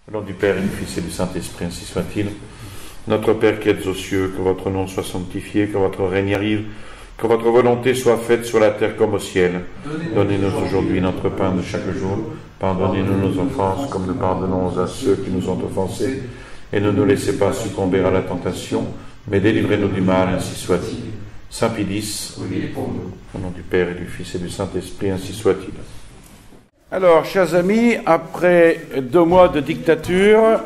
Au nom du Père et du Fils et du Saint-Esprit, ainsi soit-il. Notre Père qui êtes aux cieux, que votre nom soit sanctifié, que votre règne arrive, que votre volonté soit faite sur la terre comme au ciel. Donnez-nous aujourd'hui notre pain de chaque jour. Pardonnez-nous nos offenses, comme nous pardonnons à ceux qui nous ont offensés. Et ne nous laissez pas succomber à la tentation, mais délivrez-nous du mal, ainsi soit-il. Saint Pie X, au nom du Père et du Fils et du Saint-Esprit, ainsi soit-il. Alors, chers amis, après 2 mois de dictature,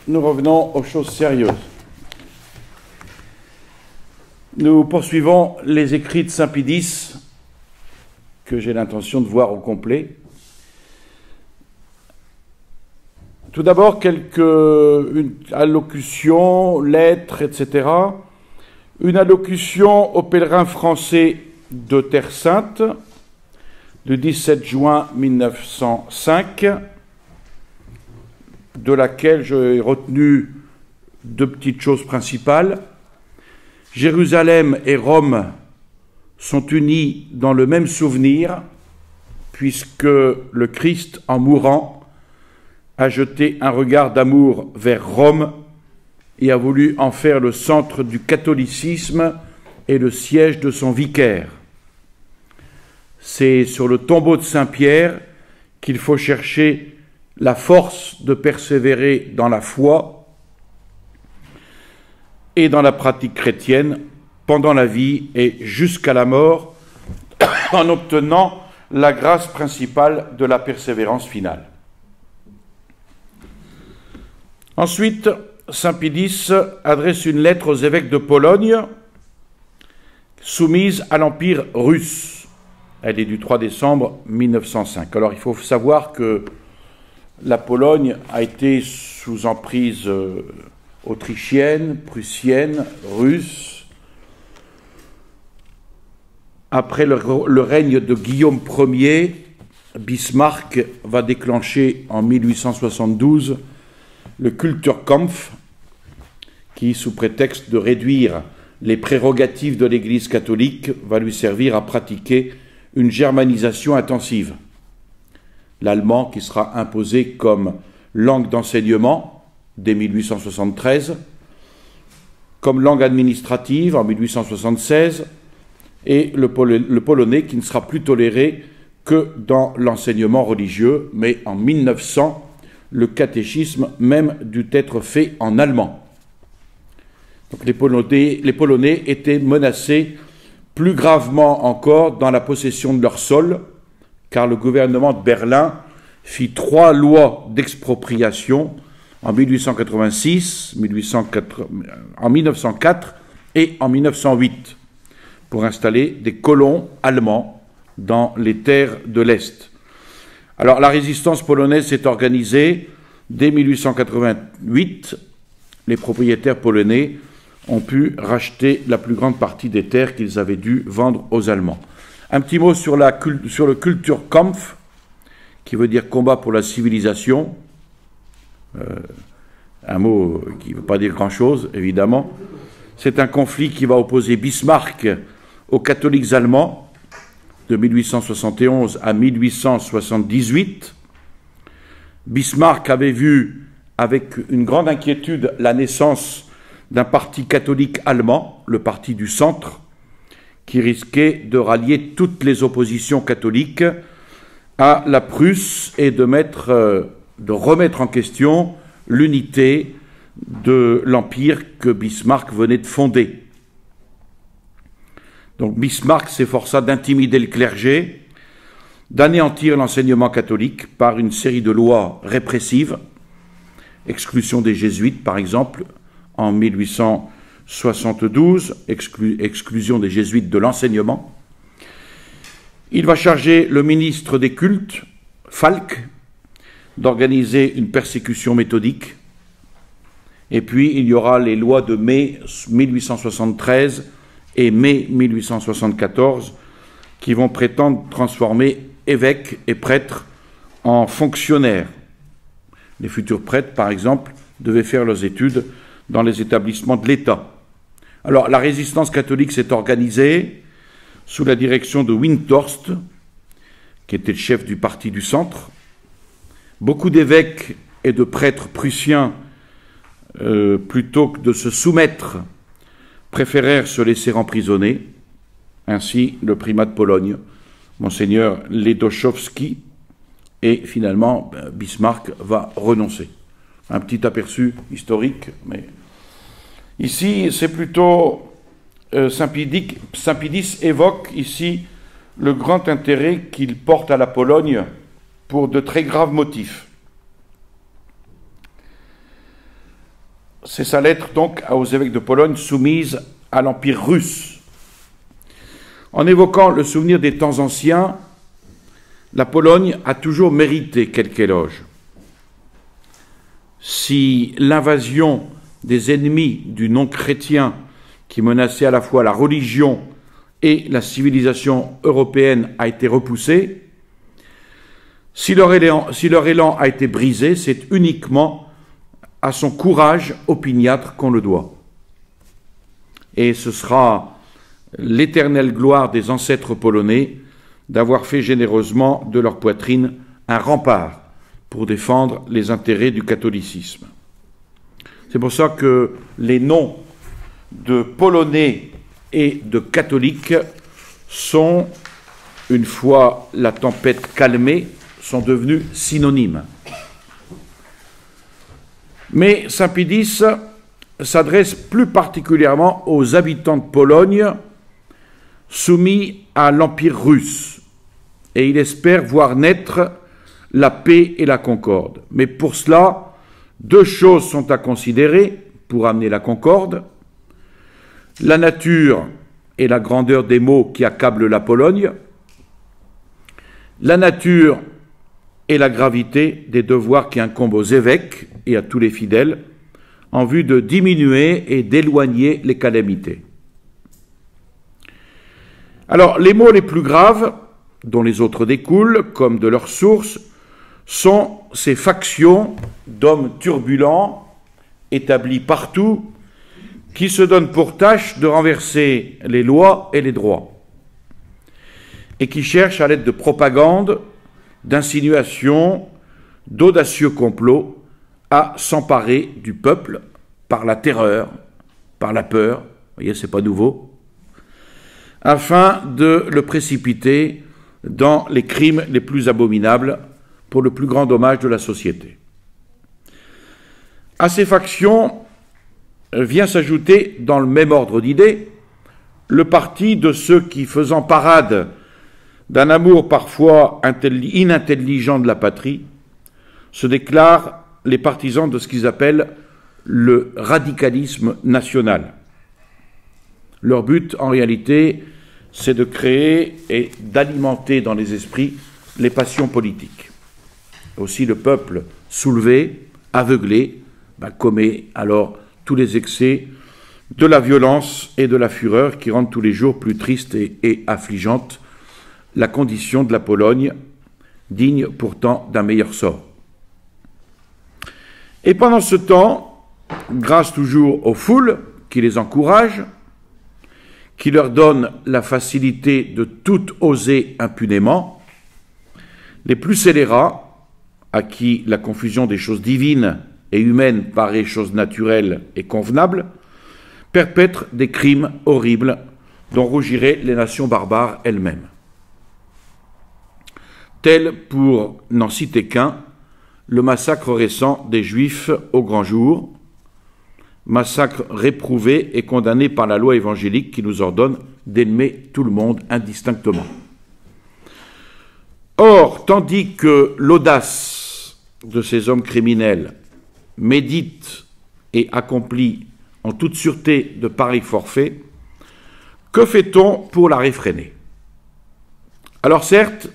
nous revenons aux choses sérieuses. Nous poursuivons les écrits de Saint Pie X, que j'ai l'intention de voir au complet. Tout d'abord, quelques allocutions, lettres, etc. Une allocution aux pèlerins français de Terre Sainte, du 17 juin 1905, de laquelle j'ai retenu 2 petites choses principales. Jérusalem et Rome sont unis dans le même souvenir, puisque le Christ, en mourant, a jeté un regard d'amour vers Rome et a voulu en faire le centre du catholicisme et le siège de son vicaire. C'est sur le tombeau de Saint-Pierre qu'il faut chercher la force de persévérer dans la foi et dans la pratique chrétienne pendant la vie et jusqu'à la mort, en obtenant la grâce principale de la persévérance finale. Ensuite, Saint Pie X adresse une lettre aux évêques de Pologne, soumise à l'Empire russe. Elle est du 3 décembre 1905. Alors, il faut savoir que la Pologne a été sous emprise autrichienne, prussienne, russe. Après le règne de Guillaume Ier, Bismarck va déclencher en 1872 le Kulturkampf, qui, sous prétexte de réduire les prérogatives de l'Église catholique, va lui servir à pratiquer une germanisation intensive. L'allemand qui sera imposé comme langue d'enseignement dès 1873, comme langue administrative en 1876, et le polonais qui ne sera plus toléré que dans l'enseignement religieux, mais en 1900, le catéchisme même dut être fait en allemand. Donc les Polonais étaient menacés plus gravement encore dans la possession de leur sol, car le gouvernement de Berlin fit 3 lois d'expropriation en 1886, en 1904 et en 1908, pour installer des colons allemands dans les terres de l'Est. Alors la résistance polonaise s'est organisée dès 1888. Les propriétaires polonais ont pu racheter la plus grande partie des terres qu'ils avaient dû vendre aux Allemands. Un petit mot sur le Kulturkampf, qui veut dire combat pour la civilisation. Un mot qui ne veut pas dire grand-chose, évidemment. C'est un conflit qui va opposer Bismarck aux catholiques allemands, de 1871 à 1878. Bismarck avait vu avec une grande inquiétude la naissance d'un parti catholique allemand, le parti du centre, qui risquait de rallier toutes les oppositions catholiques à la Prusse et de remettre en question l'unité de l'empire que Bismarck venait de fonder. Donc Bismarck s'efforça d'intimider le clergé, d'anéantir l'enseignement catholique par une série de lois répressives, exclusion des jésuites par exemple, en 1872, exclusion des jésuites de l'enseignement. Il va charger le ministre des cultes, Falck, d'organiser une persécution méthodique. Et puis il y aura les lois de mai 1873 et mai 1874 qui vont prétendre transformer évêques et prêtres en fonctionnaires. Les futurs prêtres, par exemple, devaient faire leurs études dans les établissements de l'État. Alors, la résistance catholique s'est organisée sous la direction de Windthorst, qui était le chef du parti du centre. Beaucoup d'évêques et de prêtres prussiens, plutôt que de se soumettre, préférèrent se laisser emprisonner. Ainsi, le primat de Pologne, Monseigneur Ledochowski, et finalement, Bismarck va renoncer. Un petit aperçu historique, mais ici, c'est plutôt Saint-Pédis évoque ici le grand intérêt qu'il porte à la Pologne pour de très graves motifs. C'est sa lettre donc aux évêques de Pologne soumise à l'Empire russe. En évoquant le souvenir des temps anciens, la Pologne a toujours mérité quelque éloge. Si l'invasion des ennemis du non-chrétien qui menaçait à la fois la religion et la civilisation européenne a été repoussée, si leur élan a été brisé, c'est uniquement à son courage opiniâtre qu'on le doit. Et ce sera l'éternelle gloire des ancêtres polonais d'avoir fait généreusement de leur poitrine un rempart pour défendre les intérêts du catholicisme. C'est pour ça que les noms de Polonais et de catholiques sont, une fois la tempête calmée, sont devenus synonymes. Mais Saint-Pédis s'adresse plus particulièrement aux habitants de Pologne soumis à l'Empire russe, et il espère voir naître la paix et la concorde. Mais pour cela, deux choses sont à considérer pour amener la concorde: la nature et la grandeur des maux qui accablent la Pologne, la nature et la gravité des devoirs qui incombent aux évêques et à tous les fidèles en vue de diminuer et d'éloigner les calamités. Alors, les maux les plus graves, dont les autres découlent, comme de leur source, sont ces factions d'hommes turbulents, établis partout, qui se donnent pour tâche de renverser les lois et les droits, et qui cherchent à l'aide de propagande, d'insinuations, d'audacieux complots, à s'emparer du peuple par la terreur, par la peur, vous voyez, c'est pas nouveau, afin de le précipiter dans les crimes les plus abominables pour le plus grand dommage de la société. À ces factions vient s'ajouter, dans le même ordre d'idées, le parti de ceux qui, faisant parade d'un amour parfois inintelligent de la patrie, se déclarent les partisans de ce qu'ils appellent le radicalisme national. Leur but, en réalité, c'est de créer et d'alimenter dans les esprits les passions politiques. Aussi, le peuple soulevé, aveuglé, commet alors tous les excès de la violence et de la fureur qui rendent tous les jours plus triste et affligeante la condition de la Pologne, digne pourtant d'un meilleur sort. Et pendant ce temps, grâce toujours aux foules qui les encouragent, qui leur donnent la facilité de tout oser impunément, les plus scélérats, à qui la confusion des choses divines et humaines paraît chose naturelle et convenable, perpètrent des crimes horribles dont rougiraient les nations barbares elles-mêmes. Tel, pour n'en citer qu'un, le massacre récent des Juifs au grand jour, massacre réprouvé et condamné par la loi évangélique qui nous ordonne d'aimer tout le monde indistinctement. Or, tandis que l'audace de ces hommes criminels médite et accomplit en toute sûreté de pareils forfaits, que fait-on pour la réfréner? Alors certes,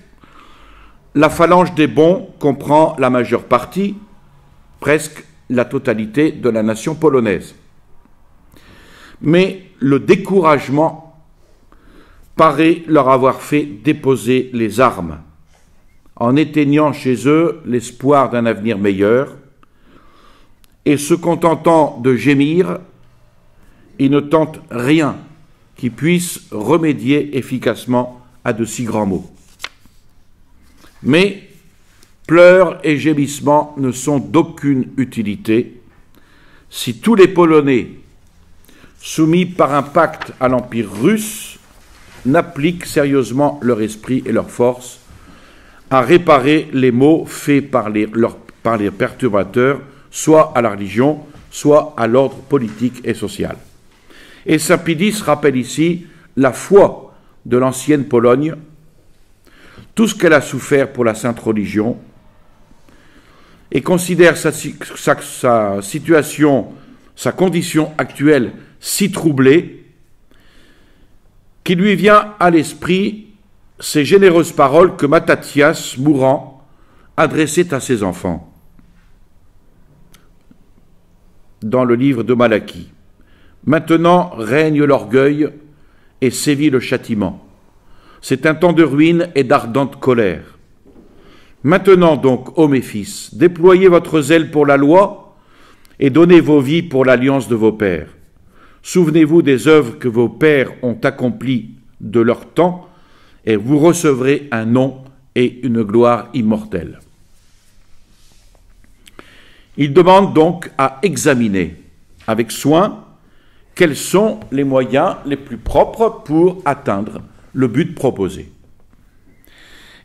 la phalange des bons comprend la majeure partie, presque la totalité de la nation polonaise. Mais le découragement paraît leur avoir fait déposer les armes, en éteignant chez eux l'espoir d'un avenir meilleur, et se contentant de gémir, ils ne tentent rien qui puisse remédier efficacement à de si grands maux. Mais pleurs et gémissements ne sont d'aucune utilité si tous les Polonais, soumis par un pacte à l'Empire russe, n'appliquent sérieusement leur esprit et leur force à réparer les maux faits par les perturbateurs, soit à la religion, soit à l'ordre politique et social. Et saint Pidis rappelle ici la foi de l'ancienne Pologne, tout ce qu'elle a souffert pour la sainte religion, et considère sa situation, sa condition actuelle si troublée, qu'il lui vient à l'esprit ces généreuses paroles que Mattathias, mourant, adressait à ses enfants dans le livre de Malachie. Maintenant règne l'orgueil et sévit le châtiment. C'est un temps de ruine et d'ardente colère. Maintenant donc, ô mes fils, déployez votre zèle pour la loi et donnez vos vies pour l'alliance de vos pères. Souvenez-vous des œuvres que vos pères ont accomplies de leur temps et vous recevrez un nom et une gloire immortelle. Il demande donc à examiner avec soin quels sont les moyens les plus propres pour atteindre le but proposé.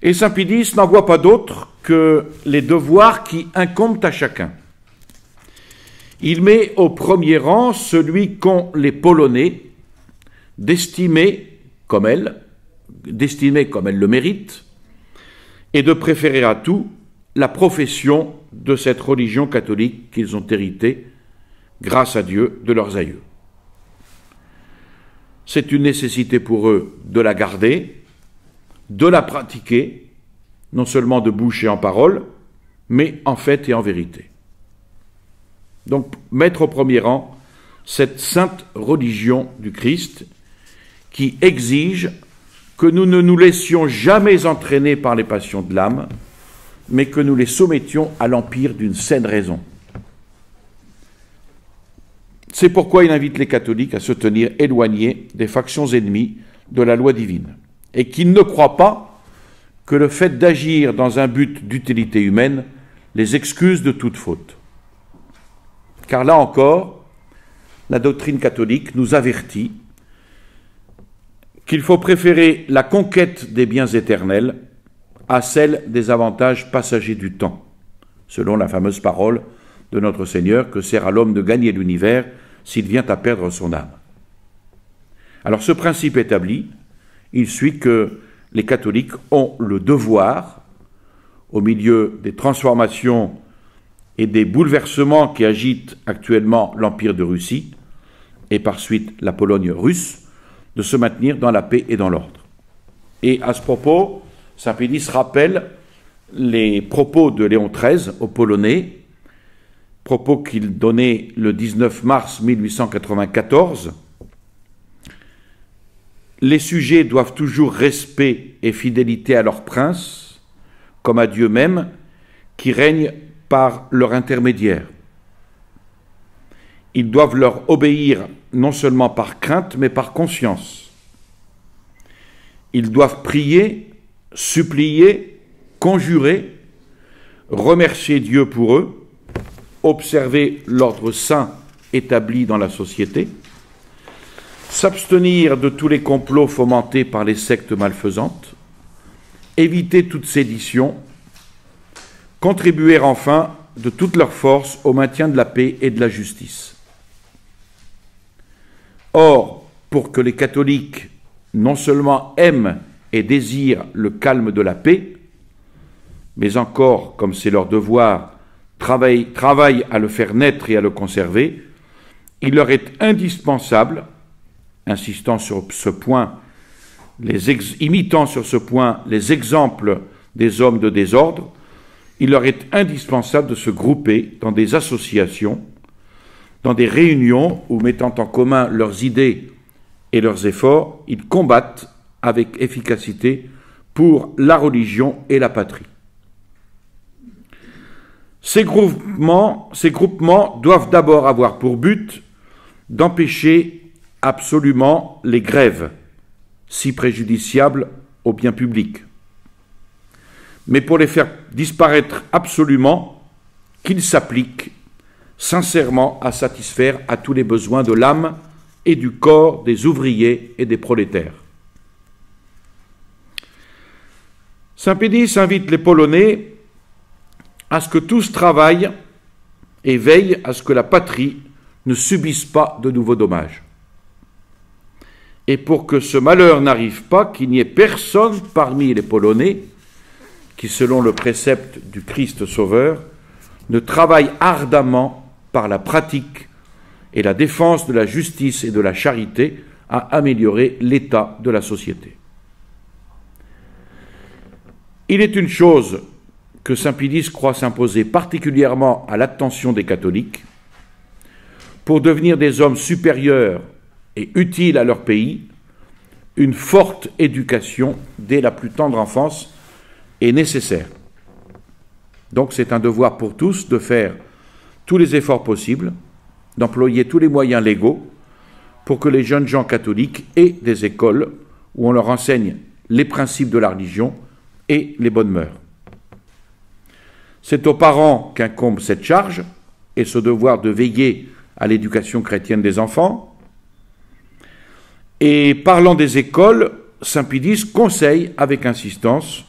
Et saint Pidis n'en voit pas d'autre que les devoirs qui incombent à chacun. Il met au premier rang celui qu'ont les Polonais d'estimer comme elle le mérite, et de préférer à tout la profession de cette religion catholique qu'ils ont héritée, grâce à Dieu, de leurs aïeux. C'est une nécessité pour eux de la garder, de la pratiquer, non seulement de bouche et en parole, mais en fait et en vérité. Donc, mettre au premier rang cette sainte religion du Christ qui exige que nous ne nous laissions jamais entraîner par les passions de l'âme, mais que nous les soumettions à l'empire d'une saine raison. C'est pourquoi il invite les catholiques à se tenir éloignés des factions ennemies de la loi divine, et qu'ils ne croient pas que le fait d'agir dans un but d'utilité humaine les excuse de toute faute. Car là encore, la doctrine catholique nous avertit qu'il faut préférer la conquête des biens éternels à celle des avantages passagers du temps, selon la fameuse parole de notre Seigneur que sert à l'homme de gagner l'univers s'il vient à perdre son âme. Alors ce principe établi, il suit que les catholiques ont le devoir, au milieu des transformations et des bouleversements qui agitent actuellement l'Empire de Russie, et par suite la Pologne russe, de se maintenir dans la paix et dans l'ordre. Et à ce propos, saint Pidis rappelle les propos de Léon XIII aux Polonais, propos qu'il donnait le 19 mars 1894. Les sujets doivent toujours respect et fidélité à leur prince, comme à Dieu même, qui règne par leur intermédiaire. Ils doivent leur obéir non seulement par crainte, mais par conscience. Ils doivent prier, supplier, conjurer, remercier Dieu pour eux, observer l'ordre saint établi dans la société, s'abstenir de tous les complots fomentés par les sectes malfaisantes, éviter toute sédition, contribuer enfin de toute leur force au maintien de la paix et de la justice. Or, pour que les catholiques non seulement aiment et désirent le calme de la paix, mais encore, comme c'est leur devoir, travaillent à le faire naître et à le conserver, il leur est indispensable, insistant sur ce point, imitant sur ce point les exemples des hommes de désordre, il leur est indispensable de se grouper dans des associations, dans des réunions où, mettant en commun leurs idées et leurs efforts, ils combattent avec efficacité pour la religion et la patrie. Ces groupements doivent d'abord avoir pour but d'empêcher absolument les grèves, si préjudiciables au bien public, mais pour les faire disparaître absolument, qu'ils s'appliquent sincèrement à satisfaire à tous les besoins de l'âme et du corps des ouvriers et des prolétaires. Saint Pédis invite les Polonais à ce que tous travaillent et veillent à ce que la patrie ne subisse pas de nouveaux dommages. Et pour que ce malheur n'arrive pas, qu'il n'y ait personne parmi les Polonais qui, selon le précepte du Christ Sauveur, ne travaille ardemment par la pratique et la défense de la justice et de la charité à améliorer l'état de la société. Il est une chose que saint Pédis croit s'imposer particulièrement à l'attention des catholiques, pour devenir des hommes supérieurs et utiles à leur pays, une forte éducation dès la plus tendre enfance est nécessaire. Donc c'est un devoir pour tous de faire tous les efforts possibles, d'employer tous les moyens légaux pour que les jeunes gens catholiques aient des écoles où on leur enseigne les principes de la religion et les bonnes mœurs. C'est aux parents qu'incombe cette charge et ce devoir de veiller à l'éducation chrétienne des enfants. Et parlant des écoles, saint Pédis conseille avec insistance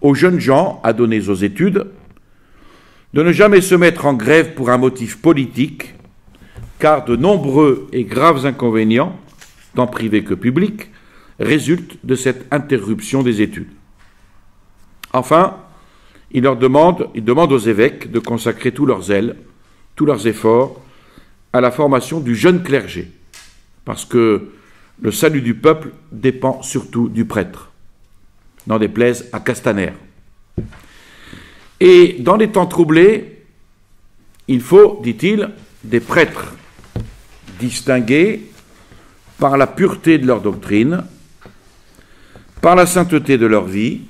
aux jeunes gens adonnés aux études de ne jamais se mettre en grève pour un motif politique, car de nombreux et graves inconvénients, tant privés que publics, résultent de cette interruption des études. Enfin, il demande aux évêques de consacrer tout leur zèle, tous leurs efforts à la formation du jeune clergé, parce que le salut du peuple dépend surtout du prêtre, n'en déplaise à Castaner. Et dans les temps troublés, il faut, dit-il, des prêtres distingués par la pureté de leur doctrine, par la sainteté de leur vie,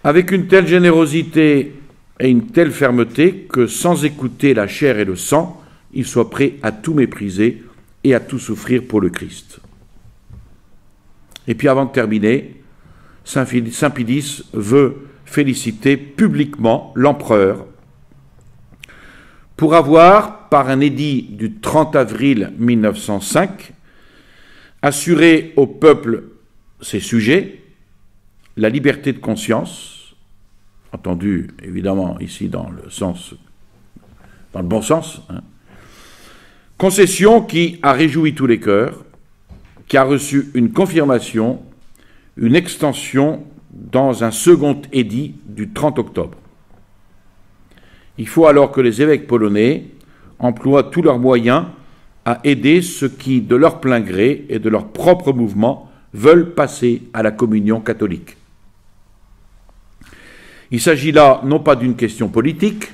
avec une telle générosité et une telle fermeté que, sans écouter la chair et le sang, ils soient prêts à tout mépriser et à tout souffrir pour le Christ. Et puis avant de terminer, saint Pédis veut féliciter publiquement l'empereur pour avoir, par un édit du 30 avril 1905, assuré au peuple, ses sujets, la liberté de conscience, entendu évidemment ici dans le bon sens, concession qui a réjoui tous les cœurs, qui a reçu une confirmation, une extension dans un second édit du 30 octobre. Il faut alors que les évêques polonais emploient tous leurs moyens à aider ceux qui, de leur plein gré et de leur propre mouvement, veulent passer à la communion catholique. Il s'agit là non pas d'une question politique,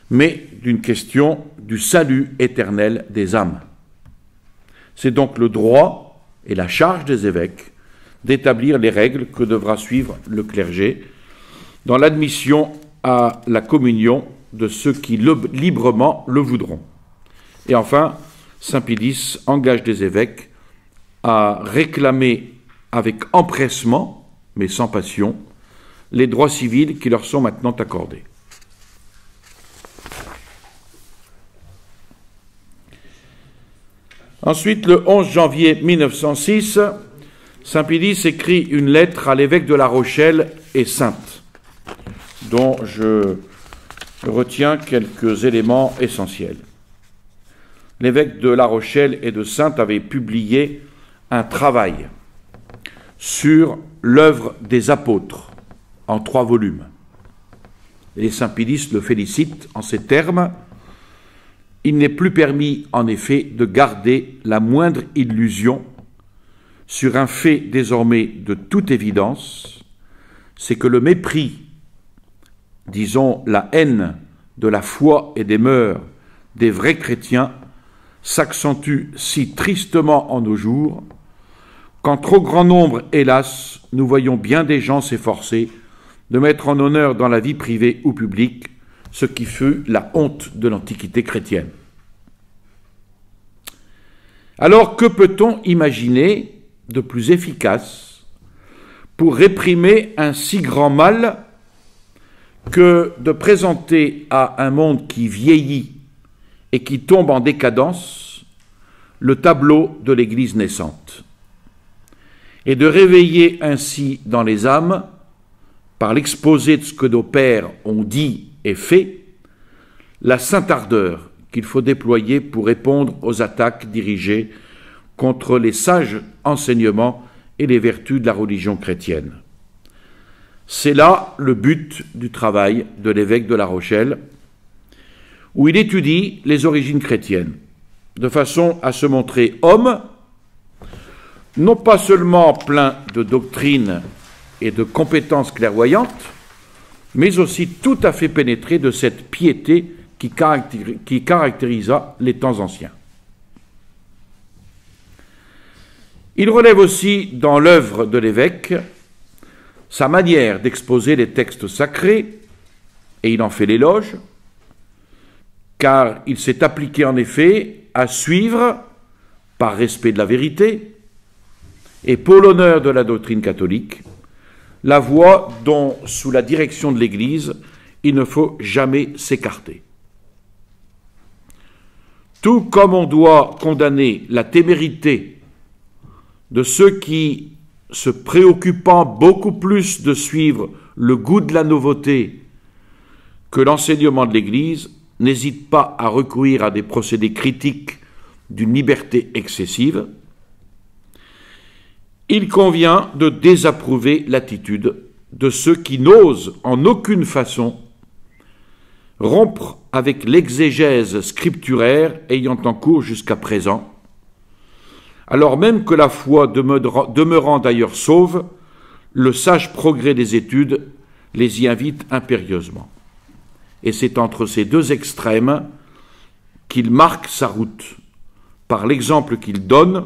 mais d'une question du salut éternel des âmes. C'est donc le droit et la charge des évêques d'établir les règles que devra suivre le clergé dans l'admission à la communion de ceux qui librement le voudront. Et enfin, saint Pédis engage les évêques à réclamer avec empressement, mais sans passion, les droits civils qui leur sont maintenant accordés. Ensuite, le 11 janvier 1906, saint Pédis écrit une lettre à l'évêque de La Rochelle et Saintes, dont je retiens quelques éléments essentiels. L'évêque de La Rochelle et de Saintes avait publié un travail sur l'œuvre des apôtres en 3 volumes. Et saint Pédis le félicite en ces termes: « Il n'est plus permis, en effet, de garder la moindre illusion sur un fait désormais de toute évidence, c'est que le mépris, disons la haine de la foi et des mœurs des vrais chrétiens s'accentue si tristement en nos jours, qu'en trop grand nombre, hélas, nous voyons bien des gens s'efforcer de mettre en honneur dans la vie privée ou publique ce qui fut la honte de l'Antiquité chrétienne. » Alors que peut-on imaginer de plus efficace pour réprimer un si grand mal que de présenter à un monde qui vieillit et qui tombe en décadence le tableau de l'Église naissante, et de réveiller ainsi dans les âmes, par l'exposé de ce que nos pères ont dit et fait, la sainte ardeur qu'il faut déployer pour répondre aux attaques dirigées contre les sages enseignements et les vertus de la religion chrétienne. C'est là le but du travail de l'évêque de La Rochelle, où il étudie les origines chrétiennes, de façon à se montrer homme, non pas seulement plein de doctrines et de compétences clairvoyantes, mais aussi tout à fait pénétré de cette piété qui caractérisa les temps anciens. Il relève aussi dans l'œuvre de l'évêque sa manière d'exposer les textes sacrés, et il en fait l'éloge, car il s'est appliqué en effet à suivre, par respect de la vérité, et pour l'honneur de la doctrine catholique, la voie dont, sous la direction de l'Église, il ne faut jamais s'écarter. Tout comme on doit condamner la témérité de ceux qui, se préoccupant beaucoup plus de suivre le goût de la nouveauté que l'enseignement de l'Église, n'hésitent pas à recourir à des procédés critiques d'une liberté excessive, il convient de désapprouver l'attitude de ceux qui n'osent en aucune façon rompre avec l'exégèse scripturaire ayant en cours jusqu'à présent, alors même que la foi demeurant d'ailleurs sauve, le sage progrès des études les y invite impérieusement. Et c'est entre ces deux extrêmes qu'il marque sa route. Par l'exemple qu'il donne,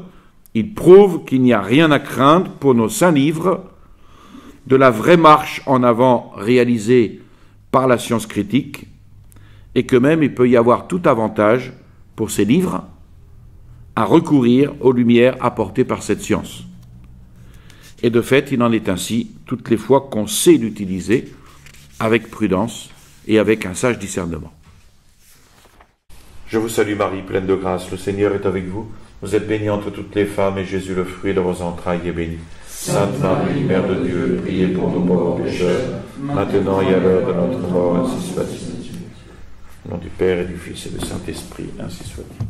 il prouve qu'il n'y a rien à craindre pour nos saints livres de la vraie marche en avant réalisée par la science critique, et que même il peut y avoir tout avantage pour ces livres à recourir aux lumières apportées par cette science. Et de fait, il en est ainsi toutes les fois qu'on sait l'utiliser avec prudence et avec un sage discernement. Je vous salue Marie, pleine de grâce, le Seigneur est avec vous. Vous êtes bénie entre toutes les femmes, et Jésus, le fruit de vos entrailles, est béni. Sainte Marie, Mère de Dieu, priez pour nous pauvres pécheurs, maintenant et à l'heure de notre mort, ainsi soit-il. Au nom du Père et du Fils et du Saint-Esprit, ainsi soit-il.